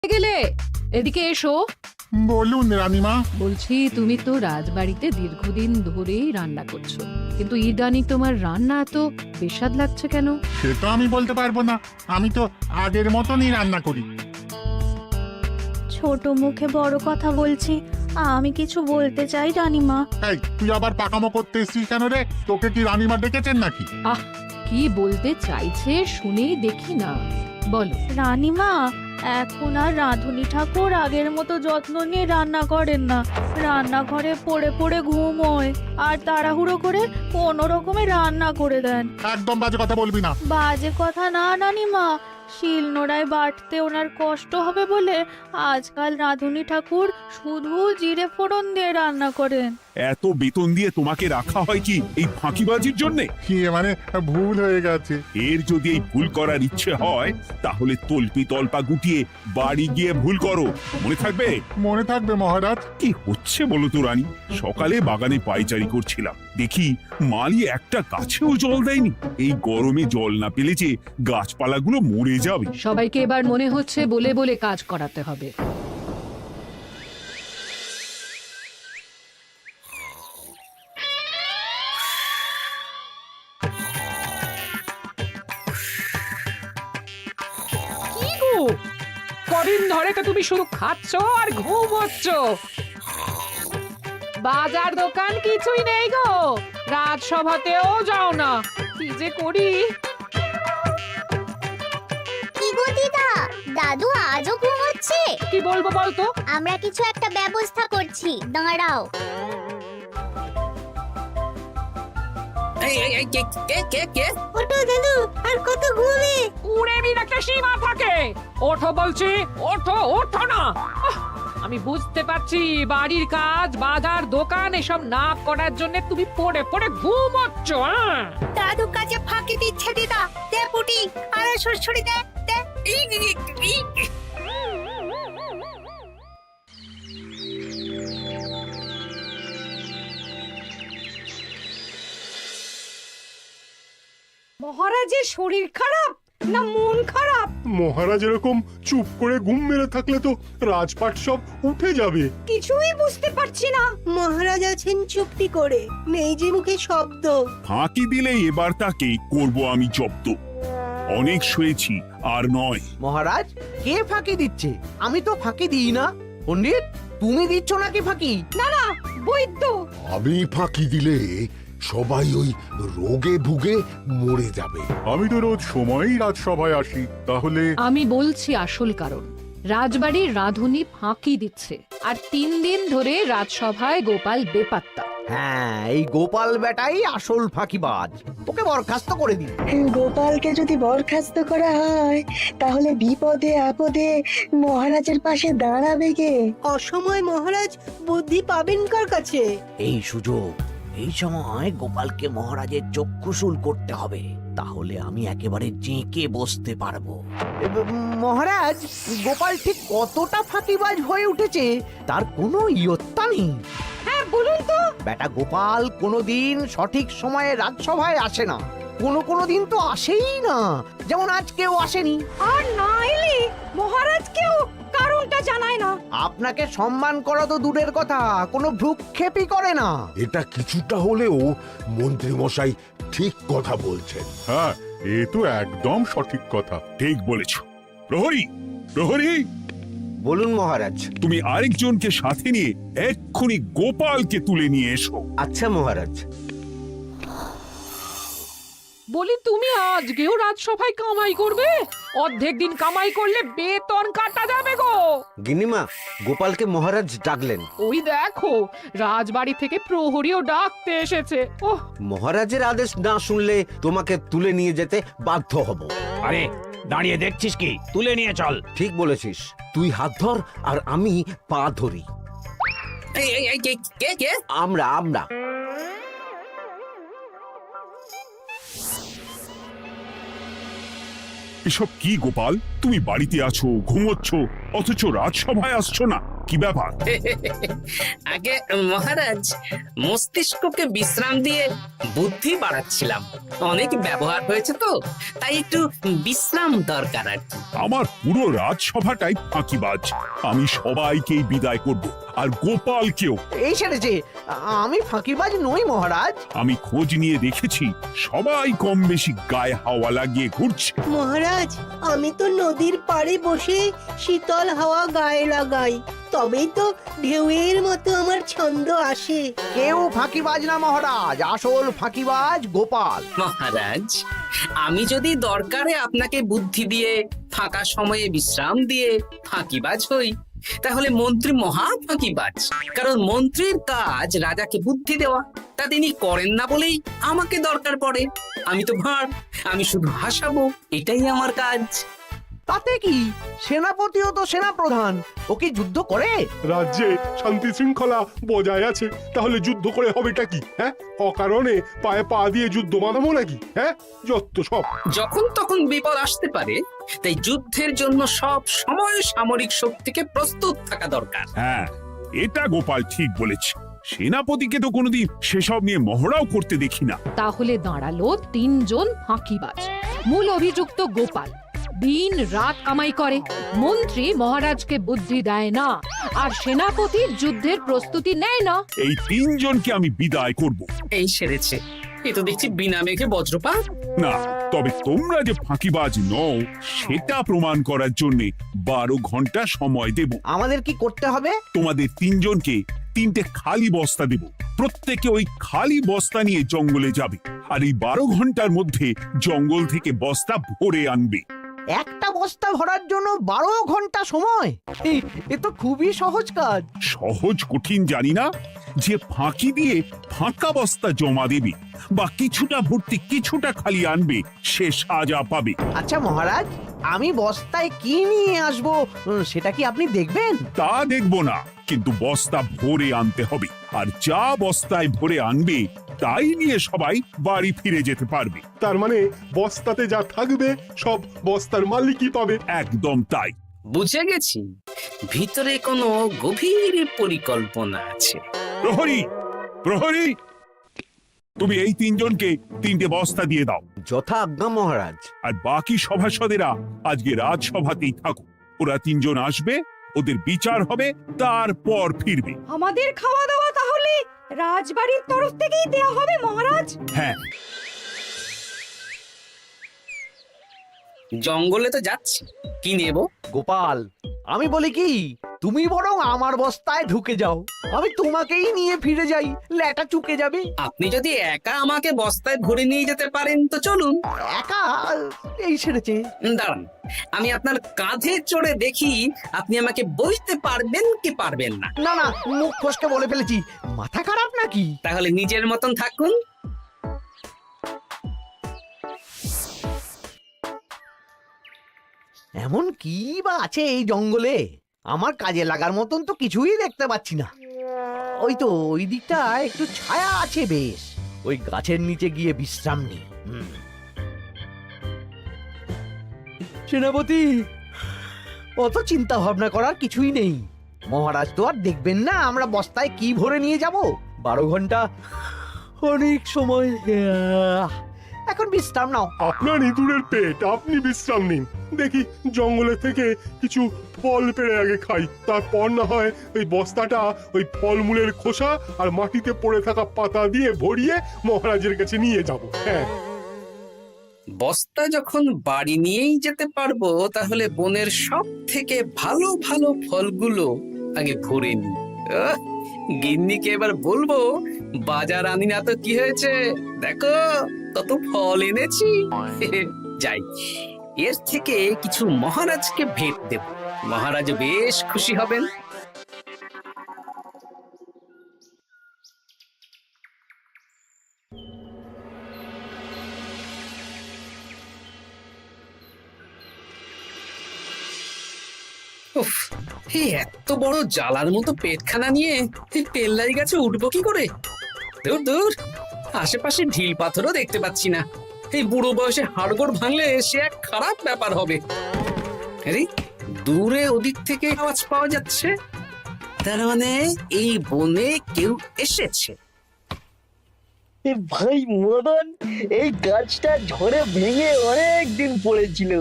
গেলে এদিকে এসো। বলুন রানীমা। বলছি তুমি তো রাজবাড়িতে দীর্ঘদিন ধরেই রান্না করছো, কিন্তু ইদানিং তোমার রান্না এত বেস্বাদ লাগছে কেন? সে তো আমি বলতে পারবো না, আমি তো আগের মতনই রান্না করি। ছোট মুখে বড় কথা বলছি, আমি কিছু বলতে চাই রানীমা। এই তুই আবার পাকামো করতে এসছিস কেন রে? তোকে কি রানীমা ডেকেছেন নাকি? আহ, কি বলতে চাইছে শুনেই দেখি না, বলো। রানীমা, এখন আর রাঁধুনি ঠাকুর আগের মতো যত্ন নিয়ে রান্না করেন না। রান্নাঘরে পড়ে পড়ে ঘুমোয় আর তাড়াহুড়ো করে কোনো রকমে রান্না করে দেন। একদম বাজে কথা বলবি না। বাজে কথা না রানীমা, শিলনোড়ায় বাটতে ওনার কষ্ট হবে বলে আজকাল রাঁধুনি ঠাকুর শুধু জিরে ফোড়ন দিয়ে রান্না করেন। এত বেতন দিয়ে তোমাকে রাখা হয় কি এই ফাঁকিবাজির জন্যে? কি মানে ভুল হয়ে গেছে। এর যদি এই ভুল করার ইচ্ছে হয় তাহলে তল্পি তল্পা গুটিয়ে বাড়ি গিয়ে ভুল করো, মনে থাকবে? মনে থাকবে মহারাজ। কি হচ্ছে বলো তো রানী? সকালে বাগানে পায়চারি করছিলাম, দেখি মালি একটা গাছেও জল দেয়নি। এই গরমে জল না পেলে যে গাছপালাগুলো মরে যাবে। সবাইকে এবার মনে হচ্ছে বলে বলে কাজ করাতে হবে। কি গো, কদিন ধরে তো তুমি শুধু খাচ্ছ আর ঘুমোচ্ছ। বাজার দোকান কিছুই নেই গো, রাজসভাতেও যাও না। কি যে করি। কি গো দিদা, দাদু আজও ঘুমোচ্ছে? কি বলবো বলতো? আমরা কিছু একটা ব্যবস্থা করছি, দাঁড়াও। ওটা দাদু, আর কত ঘুমে? কুড়েমির একটা সীমা থাকে। ওঠো বলছি, ওঠো, ওঠো না। আহ, আমি বুঝতে পারছি বাড়ির কাজ, বাজার দোকান এসব না করার জন্য তুমি পড়ে পড়ে ঘুমোচ্ছ। দাদু কাজে ফাঁকি দিচ্ছে দিদা। দে পুটি, আর সরসরি দে, দে। মহারাজের শরীর খারাপ না মন খারাপ? মহারাজ এরকম চুপ করে ঘুম মেরে থাকলে তো রাজপাট সব উঠে যাবে। কিছুই বুঝতে পারছি না। মহারাজ আছেন চুপটি করে, নেই যে মুখে শব্দ। ফাঁকি দিলে এবার তাকে করব আমি জব্দ। অনেক শুয়েছি, আর নয়। মহারাজ, কে ফাঁকি দিচ্ছে? আমি তো ফাঁকি দিই না। পণ্ডিত, তুমি দিচ্ছ নাকি ফাঁকি? বৈদ্য, আমি ফাঁকি দিলে সবাই ওই রোগে ভুগে মরে যাবে। আমি তো রোজ সময়ই রাজসভায় আসি, তাহলে আমি বলছি আসল কারণ। রাজবাড়ির রাঁধুনি ফাঁকি দিচ্ছে, আর 3 দিন ধরে রাজসভায় গোপাল বেপাত্তা। হ্যাঁ, এই গোপাল বেটাই আসল ফাঁকিবাজ। ওকে বরখাস্ত করে দিন। গোপালকে যদি বরখাস্ত করা হয় তাহলে বিপদে আপদে মহারাজের পাশে দাঁড়াবে কে? অসময় মহারাজ বুদ্ধি পাবেন কার কাছে? এই সুযোগ, এই সময় গোপালকে মহারাজের চক্ষুশূল করতে হবে, তাহলে আমি একেবারে জেঁকে বসতে পারবো। মহারাজ, গোপাল ঠিক কতটা ফাঁকিবাজ হয়ে উঠেছে তার কোনো ইয়ত্তা নেই। হ্যাঁ বলুন তো। বেটা গোপাল কোনোদিন সঠিক সময়ে রাজসভায় আসে না। কোনো দিন তো আসেই না, যেমন আজকেও আসেনি। আর না এলে মহারাজকেও কারণটা জানায় না। আপনাকে সম্মান করা তো দূরের কথা, কোনো ভ্রুক্ষেপই করে না। এটা কিছুটা হলেও মন্ত্রী মশাই ঠিক কথা বলছেন। হ্যাঁ, এ তো একদম সঠিক কথা। ঠিক বলেছ। প্রহরী, প্রহরী, বলুন মহারাজ। তুমি আরেকজনকে সাথে নিয়ে এক্ষুনি গোপালকে তুলে নিয়ে এসো। আচ্ছা মহারাজ। বলি, তুমি আজকেও রাজসভায় কামাই করবে? অর্ধেক দিন কামাই করলে বেতন কাটা যাবে গো। গিন্নিমা, গোপালকে মহারাজ ডাকলেন। ওই দেখো, রাজবাড়ি থেকে প্রহরীও ডাকতে এসেছে। ওহ, মহারাজের আদেশ না শুনলে তোমাকে তুলে নিয়ে যেতে বাধ্য হব। আরে দাঁড়িয়ে দেখছিস কি? তুলে নিয়ে চল। ঠিক বলেছিস, তুই হাত ধর আর আমি পা ধরি। আমরা এসব কি গোপাল? তুমি বাড়িতে আছো, ঘুমোচ্ছ, অথচ রাজসভায় আসছো না। কি ব্যাপার? আগে মহারাজ, মস্তিষ্ককে বিশ্রাম দিয়ে বুদ্ধি বাড়াচ্ছিলাম। অনেক ব্যবহার হয়েছে তো, তাই একটু বিশ্রাম দরকার আর কি। আমার পুরো রাজসভাটাই ফাঁকিবাজ। আমি সবাইকেই বিদায় করব, আর গোপালকেও। এই সেরেছে, আমি ফাঁকিবাজ নই মহারাজ। আমি খোঁজ নিয়ে দেখেছি সবাই কম বেশি গায়ে হাওয়া লাগিয়ে ঘুরছে। মহারাজ, আমি তো নদীর পাড়ে বসে শীতল হাওয়া গায়ে লাগাই, তবেই তো ঢেউয়ের মতো আমার ছন্দ আসে। কেউ ফাঁকিবাজ না মহারাজ, আসল ফাঁকিবাজ গোপাল। মহারাজ, আমি যদি দরকারে আপনাকে বুদ্ধি দিয়ে, ফাঁকা সময়ে বিশ্রাম দিয়ে ফাঁকিবাজ হই, তাহলে মন্ত্রী মহা ফাঁকিবাজ। কারণ মন্ত্রীর কাজ রাজাকে বুদ্ধি দেওয়া, তা তিনি করেন না বলেই আমাকে দরকার পড়ে। আমি তো ভাঁড়, আমি শুধু হাসাবো, এটাই আমার কাজ। তাতে কি, সেনাপতিও তো সেনাপ্রধান, ও কি যুদ্ধ করে? রাজ্যে শান্তি শৃঙ্খলা বজায় আছে, তাহলে যুদ্ধ করে হবেটা কি? হ্যাঁ, অকারণে পায়ে পা দিয়ে যুদ্ধ বাঁধাবো নাকি? হ্যাঁ, যত সব। যখন তখন বিপদ আসতে পারে, তাই যুদ্ধের জন্য সব সময় সামরিক শক্তিকে প্রস্তুত থাকা দরকার। হ্যাঁ, এটা গোপাল ঠিক বলেছে। সেনাপতিকে তো কোনোদিন সেসব নিয়ে মহড়াও করতে দেখি না। তাহলে দাঁড়ালো 3 জন ফাঁকিবাজ। মূল অভিযুক্ত গোপাল দিন রাত কামাই করে, মন্ত্রী মহারাজকে বুদ্ধি দেয় না, আর সেনাপতি যুদ্ধের প্রস্তুতি নেয় না। এই 3 জনকে আমি বিদায় করব। এই সেরেছে, এ তো দেখছি বিনা মেঘে বজ্রপাত। না, তবে তোমরা যে ফাঁকিবাজ নও সেটা প্রমাণ করার জন্য 12 ঘন্টা সময় দেব। আমাদের কি করতে হবে? তোমাদের 3 জনকে 3টে খালি বস্তা দেব। প্রত্যেকে ওই খালি বস্তা নিয়ে জঙ্গলে যাবে, আর এই 12 ঘন্টার মধ্যে জঙ্গল থেকে বস্তা ভরে আনবে। একটা বস্তা ভরার জন্য 12 ঘন্টা সময়? এ তো খুবই সহজ কাজ। সহজ কঠিন জানি না, যে ফাঁকি দিয়ে ফাঁকা বস্তা জমা দেবে বা কিছুটা ভর্তি কিছুটা খালি আনবে, সে সাজা পাবে। আচ্ছা মহারাজ, আমি বস্তায় কি নিয়ে আসবো সেটা কি আপনি দেখবেন? তা দেখব না, কিন্তু বস্তা ভরে আনতে হবে। আর যা বস্তায় ভরে আনবে তাই নিয়ে সবাই বাড়ি ফিরে যেতে পারবে। তার মানে বস্তাতে যা থাকবে সব বস্তার মালিকই পাবে। একদম তাই। বুঝে গেছি, ভিতরে কোনো গভীর পরিকল্পনা আছে। প্রহরী, প্রহরী, তুমি এই 3 জনকে 3টে বস্তা দিয়ে দাও। যথা আজ্ঞা মহারাজ। আর বাকি সভাসদেরা আজকে রাজসভাতেই থাকুক। ওরা 3 জন আসবে, ওদের বিচার হবে, তারপর ফিরবে। আমাদের খাওয়া দাওয়া তাহলে রাজবাড়ির তরফ থেকেই দেয়া হবে মহারাজ? হ্যাঁ। জঙ্গলে তো যাচ্ছি, কি নেব? গোপাল, আমি বলি কি, তুমি বরং আমার বস্তায় ঢুকে যাও, আমি তোমাকেই নিয়ে ফিরে যাই, লেটা চুকে যাবে। আপনি যদি একা আমাকে বস্তায় ভরে নিয়ে যেতে পারেন তো চলুন। একা? এই সেরেছে। দাঁড়ান, আমি আপনার কাঁধে চড়ে দেখি আপনি আমাকে বইতে পারবেন কি পারবেন না। না না, মুখ ফসকে বলে ফেলেছি, মাথা খারাপ নাকি? তাহলে নিজের মতন থাকুন। এমন কি বা আছে এই জঙ্গলে? আমার কাজে লাগার মতন তো কিছুই দেখতে পাচ্ছি না। ওই তো ওই দিকটা একটু ছায়া আছে বেশ, ওই গাছের নিচে গিয়ে বিশ্রাম নিই। সেনাপতি, অত চিন্তা ভাবনা করার কিছুই নেই। মহারাজ তো আর দেখবেন না আমরা বস্তায় কি ভরে নিয়ে যাব। 12 ঘন্টা অনেক সময়। এখন বিশ্রাম নাও। আপনার ইঁদুরের পেট, আপনি বিশ্রাম নিন। দেখি জঙ্গলে থেকে কিছু ফল পেড়ে আগে খাই, তারপর না হয় ওই বস্তাটা ওই ফলমূলের খোসা আর মাটিতে পড়ে থাকা পাতা দিয়ে ভরিয়ে মহারাজের কাছে নিয়ে যাব। হ্যাঁ, বস্তা যখন বাড়ি নিয়েই যেতে পারবো, তাহলে বনের সব থেকে ভালো ভালো ফলগুলো আগে ভরে নি। গিন্নিকে এবার বলবো, বাজার আনি না তো কি হয়েছে, দেখো কত ফল এনেছি। যাই, এর থেকে কিছু মহারাজকে ভেট দেব, মহারাজ বেশ খুশি হবেন। উফ, এই এত বড় জ্বালার মতো পেটখানা নিয়ে এই পেল্লাই গাছে উঠবো কি করে? দূর দূর, আশেপাশে ঢিল পাথরও দেখতে পাচ্ছি না। এই বুড়ো বয়সে হাড়গোড় ভাঙলে সে এক খারাপ ব্যাপার হবে। আরে দূরে ওদিক থেকে আওয়াজ পাওয়া যাচ্ছে। তার মানে এই বনে কেউ এসেছে। ভাই মদন, এই গাছটা ঝড়ে ভেঙে অনেক দিন পড়েছিল,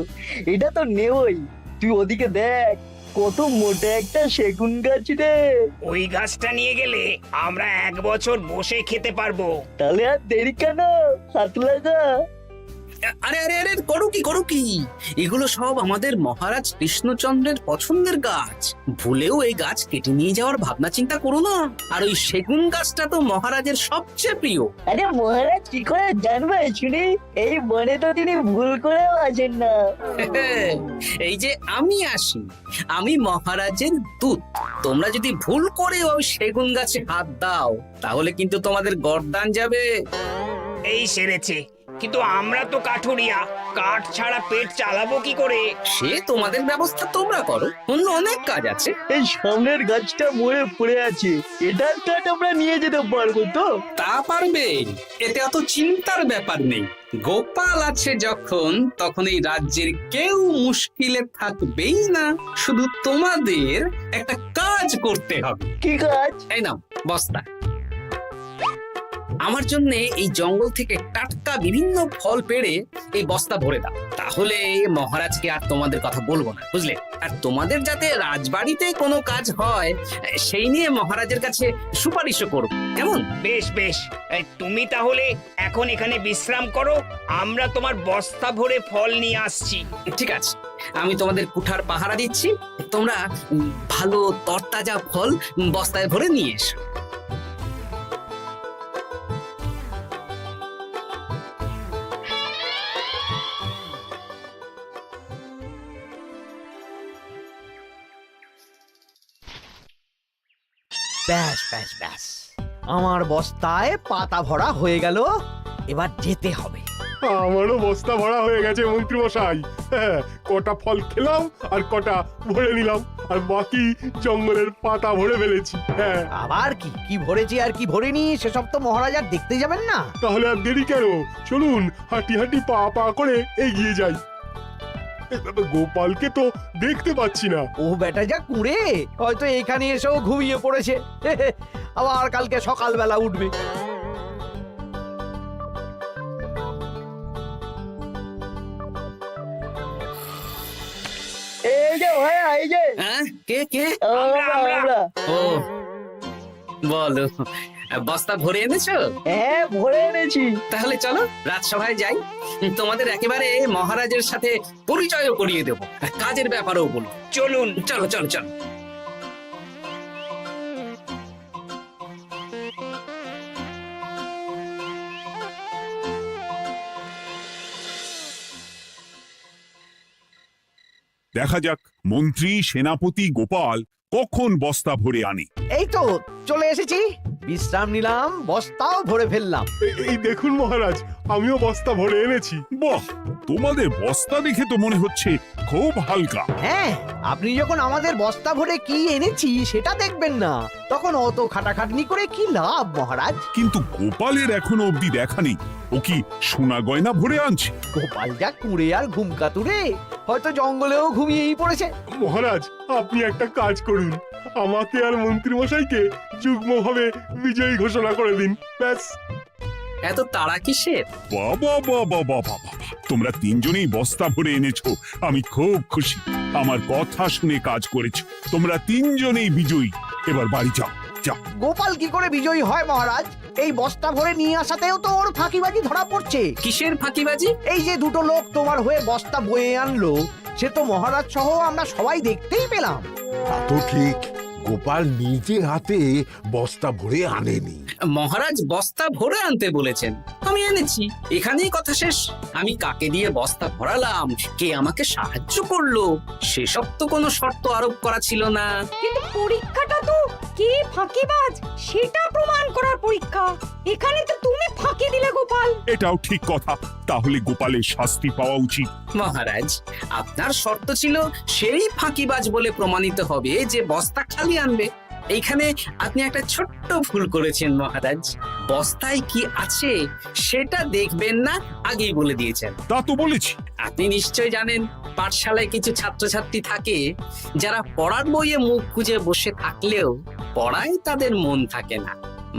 এটা তো নেবই। তুই ওদিকে দেখ, কত মোটা একটা সেগুন গাছ রে। ওই গাছটা নিয়ে গেলে আমরা 1 বছর বসে খেতে পারবো। তাহলে আর দেরি কেন, হাত লাগা। আরে আরে আরে, করো কি এগুলো সব আমাদের মহারাজ কৃষ্ণচন্দ্রের পছন্দের গাছ। ভুলেও এই গাছ কেটে নিয়ে যাওয়ার ভাবনা চিন্তা করো না। আর ওই সেগুন গাছটা তো মহারাজের সবচেয়ে প্রিয়। আরে মহারাজ কি করে জানবে শুনি? এই বনে তো তিনি ভুল করেও আসেন না। এই যে আমি আসি, আমি মহারাজের দূত। তোমরা যদি ভুল করে ওই সেগুন গাছে হাত দাও তাহলে কিন্তু তোমাদের গর্দান যাবে। এই সেরেছে, কিন্তু আমরা তো কাঠুরিয়া, কাঠ ছাড়া পেট চালাবো কি করে? সে তোমাদের ব্যবস্থা তোমরা করো, অন্য অনেক কাজ আছে। এই সামনের গাছটা মরে পড়ে আছে, এটার কাঠ আমরা নিয়ে যেতে পারবো তো? তা পারবে, এতে অত চিন্তার ব্যাপার নেই। গোপাল আছে যখন, তখন এই রাজ্যের কেউ মুশকিলে থাকবেই না। শুধু তোমাদের একটা কাজ করতে হবে। কি কাজ? এই নাও বস্তা। আমার জন্য এই জঙ্গল থেকে টাটকা বিভিন্ন ফল পেড়ে এই বস্তা ভরে দাও। তাহলে মহারাজকে আর তোমাদের কথা বলবো না, বুঝলে? আর তোমাদের যাতে রাজবাড়িতে কোনো কাজ হয় সেই নিয়ে মহারাজের কাছে সুপারিশও করবো, কেমন? বেশ বেশ, এই তুমি তাহলে এখন এখানে বিশ্রাম করো, আমরা তোমার বস্তা ভরে ফল নিয়ে আসছি। ঠিক আছে, আমি তোমাদের কুঠার পাহারা দিচ্ছি। তোমরা ভালো তরতাজা ফল বস্তায় ভরে নিয়ে এসো। ব্যাস ব্যাস ব্যাস, আমার বস্তায় পাতা ভরা হয়ে গেল, এবার যেতে হবে। আমারও বস্তা ভরা হয়ে গেছে মন্ত্রী মশাই। হ্যাঁ, কটা ফল খেলাম আর কটা ভরে নিলাম, আর বাকি জঙ্গলের পাতা ভরে ফেলেছি। হ্যাঁ, আবার কি কি ভরেছি আর কি ভরিনি সেসব তো মহারাজ আর দেখতে যাবেন না। তাহলে আর দেরি কেন, চলুন হাঁটি হাঁটি পা পা করে এগিয়ে যাই। গোপালকে তো দেখতে পাচ্ছি না। ও বেটা যা কুঁড়ে, হয়তো এখানে এসেও ঘুমিয়ে পড়েছে। আবার কালকে সকালবেলা উঠবে। এই যে ভাইয়া, এই যে। হ্যাঁ, কে কে? আমরা। ও বলো, বস্তা ভরে এনেছো? হ্যাঁ, ভরে এনেছি। তাহলে চলো রাজসভায় যাই, তোমাদের একেবারে মহারাজের সাথে পরিচয়ও করিয়ে দেবো, কাজের ব্যাপারেও বলবো। চলুন। চলো চলো চলো। দেখা যাক মন্ত্রী সেনাপতি গোপাল কখন বস্তা ভরে আনে। এই তো চলে এসেছি, বিশ্রাম নিলাম, বস্তাও ভরে ফেললাম। এই দেখুন মহারাজ, আমিও বস্তা ভরে এনেছি। বাহ, তোমাদের বস্তা দেখে তো মনে হচ্ছে খুব হালকা। হ্যাঁ, আপনি যখন আমাদের বস্তা ভরে কি এনেছি সেটা দেখবেন না, তখন অত খাটাখাটনি করে কি লাভ মহারাজ? কিন্তু গোপালের এখনো অবধি দেখা নেই, ও কি সোনা গয়না ভরে আনছে? গোপাল যা কুঁড়ে আর ঘুমকাতুরে, হয়তো জঙ্গলেও ঘুমিয়েই পড়েছে। মহারাজ, আপনি একটা কাজ করুন, আমাকে আর মন্ত্রী মশাইকে যুগ্মভাবে বিজয়ী ঘোষণা করে দিন, ব্যাস। এত তাড়া কিসের? বাবা বাবা বাবা বাবা, তোমরা তিনজনেই বস্তা ভরে এনেছো, আমি খুব খুশি। আমার কথা শুনে কাজ করেছো, তোমরা তিনজনেই বিজয়ী। এবার বাড়ি যাও যাও। গোপাল কি করে বিজয়ী হয় মহারাজ? এই বস্তা ভরে নিয়ে আসাতেও তো ওর ফাঁকিবাজি ধরা পড়ছে। কিসের ফাঁকিবাজি? এই যে দুটো লোক তোমার হয়ে বস্তা বয়ে আনলো, সে তো মহারাজ সহ আমরা সবাই দেখতেই পেলাম। তা তো ঠিক, গোপাল নিজে হাতে বস্তা ভরে আনেনি। মহারাজ বস্তা ভরে আনতে বলেছেন, আমি এনেছি, এখানেই কথা শেষ। আমি কাকে দিয়ে বস্তা ভরালাম, কে আমাকে সাহায্য করলো, সেসব তো কোনো শর্ত আরোপ করা ছিল না। কিন্তু পরীক্ষাটা তো কে ফাঁকিবাজ সেটা প্রমাণ করার পরীক্ষা। এখানে তো তুমি ফাঁকি দিলে গোপাল। এটাও ঠিক কথা, তাহলে গোপালের শাস্তি পাওয়া উচিত। মহারাজ, আপনার শর্ত ছিল সেই ফাঁকিবাজ বলে প্রমাণিত হবে যে বস্তা খালি আনবে। এইখানে আপনি একটা ছোট্ট ভুল করেছেন মহারাজ। বস্তায় কি আছে সেটা দেখবেন না, আগেই বলে দিয়েছেন। তা তো বলেছি। আপনি নিশ্চয় জানেন পাঠশালায় কিছু ছাত্রছাত্রী থাকে যারা পড়ার বইয়ে মুখ গুজে বসে থাকলেও পড়ায় তাদের মন থাকে না,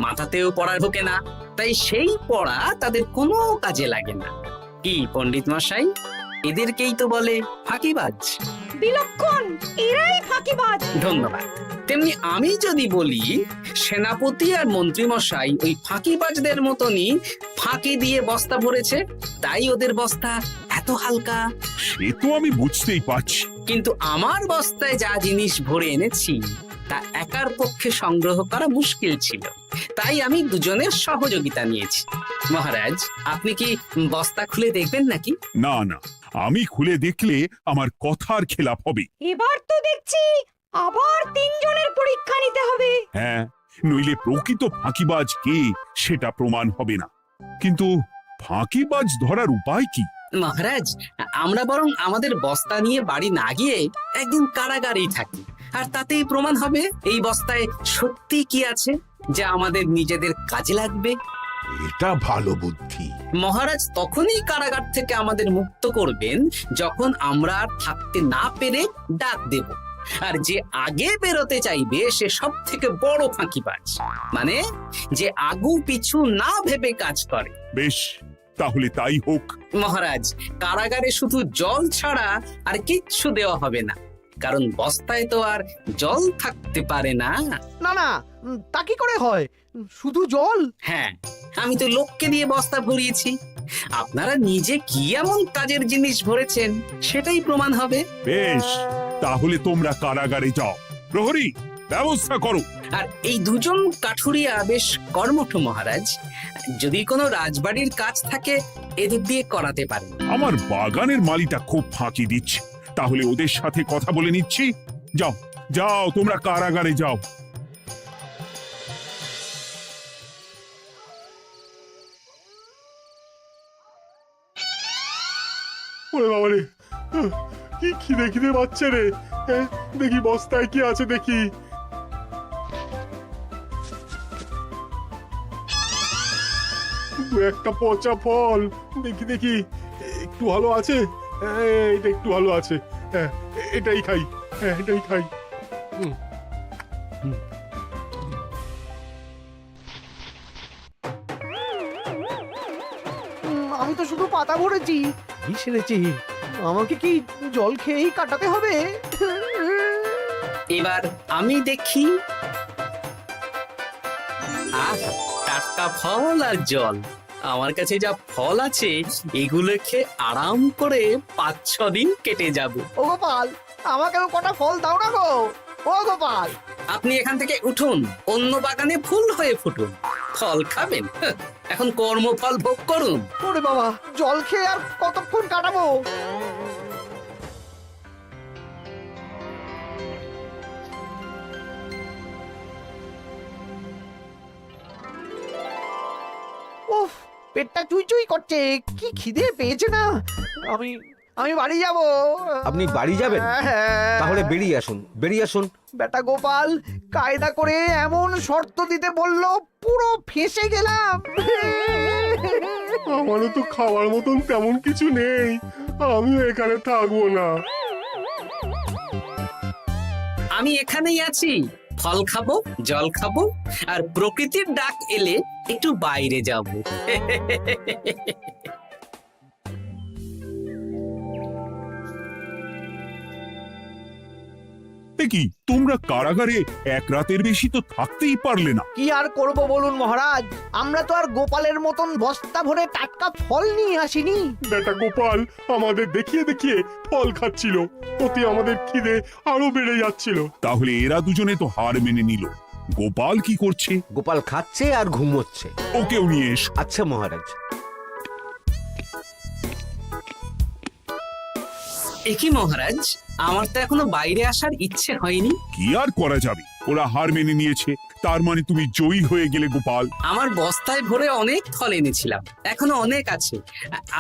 মাথাতেও পড়া ঢোকে না, তাই সেই পড়া তাদের কোনো কাজে লাগে না। কি পণ্ডিত মশাই, এদেরকেই তো বলে ফাঁকিবাজ। বিলক্ষণ, এরাই ফাঁকিবাজ। ধন্যবাদ। তেমনি আমি যদি বলি সেনাপতি আর মন্ত্রী মশাই ওই ফাঁকিবাজদের মতনই ফাঁকি দিয়ে বস্তা ভরেছে, তাই ওদের বস্তা এত হালকা। সে তো আমি বুঝতেই পারছি। কিন্তু আমার বস্তায় যা জিনিস ভরে এনেছি তা একার পক্ষে সংগ্রহ করা মুশকিল ছিল, তাই আমি দুজনের সহযোগিতা নিয়েছি। মহারাজ, আপনি কি বস্তা খুলে দেখবেন নাকি? না না, আমি খুলে দেখলে আমার কথার খেলাপ হবে। এবার তো দেখছি আবার তিনজনের পরীক্ষা নিতে হবে। হ্যাঁ, নইলে প্রকৃত ফাঁকিবাজ কে সেটা প্রমাণ হবে না। কিন্তু ফাঁকিবাজ ধরার উপায় কি? মহারাজ, আমরা বরং আমাদের বস্তা নিয়ে বাড়ি না গিয়ে একদিন কারাগারেই থাকি, আর তাতেই প্রমাণ হবে এই বস্তায় সত্যি কি আছে যা আমাদের নিজেদের কাজে লাগবে। এটা ভালো বুদ্ধি। মহারাজ তখনই কারাগার থেকে আমাদের মুক্ত করবেন যখন আমরা আর থাকতে না পেরে ডাক দেব, আর যে আগে বেরোতে চাইবে সে সব থেকে বড় ফাঁকিবাজ, মানে যে আগু পিছু না ভেবে কাজ করে। বেশ, তাহলে তাই হোক। মহারাজ, কারাগারে শুধু জল ছাড়া আর কিচ্ছু দেওয়া হবে না, কারণ বস্তায় তো আর জল থাকতে পারে না। না না, তা কি করে হয়? শুধু জল? হ্যাঁ, আমি তো লোককে দিয়ে বস্তা ভরিয়েছি। আপনারা নিজে কি এমন কাজের জিনিস ভরেছেন সেটাই প্রমাণ হবে। বেশ, তাহলে তোমরা কারাগারে যাও। প্রহরী, ব্যবস্থা করো। আর এই দুজন কাঠুরিয়া বেশ কর্মঠ মহারাজ, যদি কোনো রাজবাড়ির কাজ থাকে এদের দিয়ে করাতে পারেন। আমার বাগানের মালিটা খুব ফাঁকি দিচ্ছে, তাহলে ওদের সাথে কথা বলে নিচ্ছি। যাও যাও, তোমরা কারাগারে যাও। ওরে বাবা রে, কি খিদে খিদে পাচ্ছে রে। দেখি বস্তায় কি আছে দেখি। দু একটা পচা ফল, দেখি দেখি একটু ভালো আছে। এটা একটু ভালো আছে, হ্যাঁ এটাই খাই, হ্যাঁ এটাই খাই। আমি তো শুধু পাতা ভরেছি, কি সেরেছি? আমাকে কি জল খেয়েই কাটাতে হবে? এবার আমি দেখি। টাটকা ফল আর জল, আমার কাছে যা ফল আছে এগুলো খেয়ে আরাম করে 5-6 দিন কেটে যাবে। ও গোপাল, আমাকেও কটা ফল দাও না গো। ও গোপাল, আপনি এখান থেকে উঠুন, অন্য বাগানে ফুল হয়ে ফুটুন। ফল খাবেন, এখন কর্মফল ভোগ করুন। ওরে বাবা, জল খেয়ে আর কতক্ষণ কাটাবো? উফ, পেটটা চুই করছে, কি খিদে পেয়েছে না। আমি আমি বাড়ি যাব। আপনি বাড়ি যাবেন? তাহলে বেরিয়ে আসুন, বেরিয়ে আসুন। বেটা গোপাল কায়দা করে এমন শর্ত দিতে বলল, পুরো ফেঁসে গেলাম। আমারও তো খাওয়ার মতন তেমন কিছু নেই, আমিও এখানে থাকবো না। আমি এখানেই আছি, ফল খাবো, জল খাবো, আর প্রকৃতির ডাক এলে একটু বাইরে যাব। কি তোমরা কারাগারে এক রাতের বেশি তো থাকতেই পারলে না? কি আর করব বলুন মহারাজ, আমরা তো আর গোপালের মতন বস্তা ভরে টাটকা ফল নিয়ে আসিনি। বেটা গোপাল আমাদের দেখিয়ে দেখিয়ে ফল খাচ্ছিল, ওতে আমাদের খিদে আরো বেড়ে যাচ্ছিল। তাহলে এরা দুজনে তো হার মেনে নিল। গোপাল কি করছে? গোপাল খাচ্ছে আর ঘুমোচ্ছে। ওকেও নিয়ে এসো। আচ্ছা মহারাজ। একই মহারাজ, আমার তো এখনো বাইরে আসার ইচ্ছে হয়নি। কি আর করা যাবে, ওরা হার মেনে নিয়েছে, তার মানে তুমি জয়ী হয়ে গেলে গোপাল। আমার বস্তায় ভরে অনেক ফল এনেছিলাম, এখনো অনেক আছে।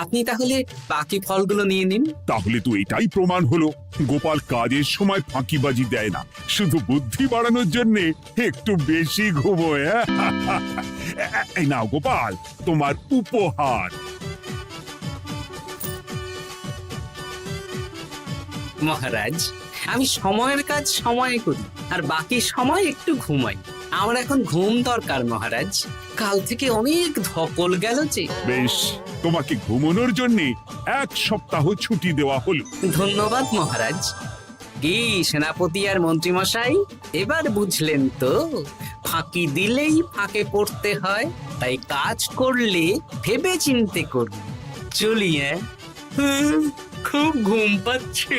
আপনি তাহলে বাকি ফলগুলো নিয়ে নিন। তাহলে তো এটাই প্রমাণ হলো গোপাল কাজের সময় ফাঁকিবাজি দেয় না, শুধু বুদ্ধি বাড়ানোর জন্য একটু বেশি ঘুমোয়। এই নাও গোপাল, তোমার উপহার। মহারাজ, আমি সময়ের কাজ সময়ে করি আর বাকি সময় একটু ঘুমাই। আমার এখন ঘুম দরকার মহারাজ, কাল থেকে অনেক ধকল গেল যে। বেশ, তোমাকে ঘুমানোর জন্য 1 সপ্তাহ ছুটি দেওয়া হলো। ধন্যবাদ মহারাজ। কি সেনাপতি আর মন্ত্রী মশাই, এবার বুঝলেন তো ফাঁকি দিলেই ফাঁকে পড়তে হয়, তাই কাজ করলে ভেবে চিন্তে করুন। চলি, খুব ঘুম পাচ্ছে।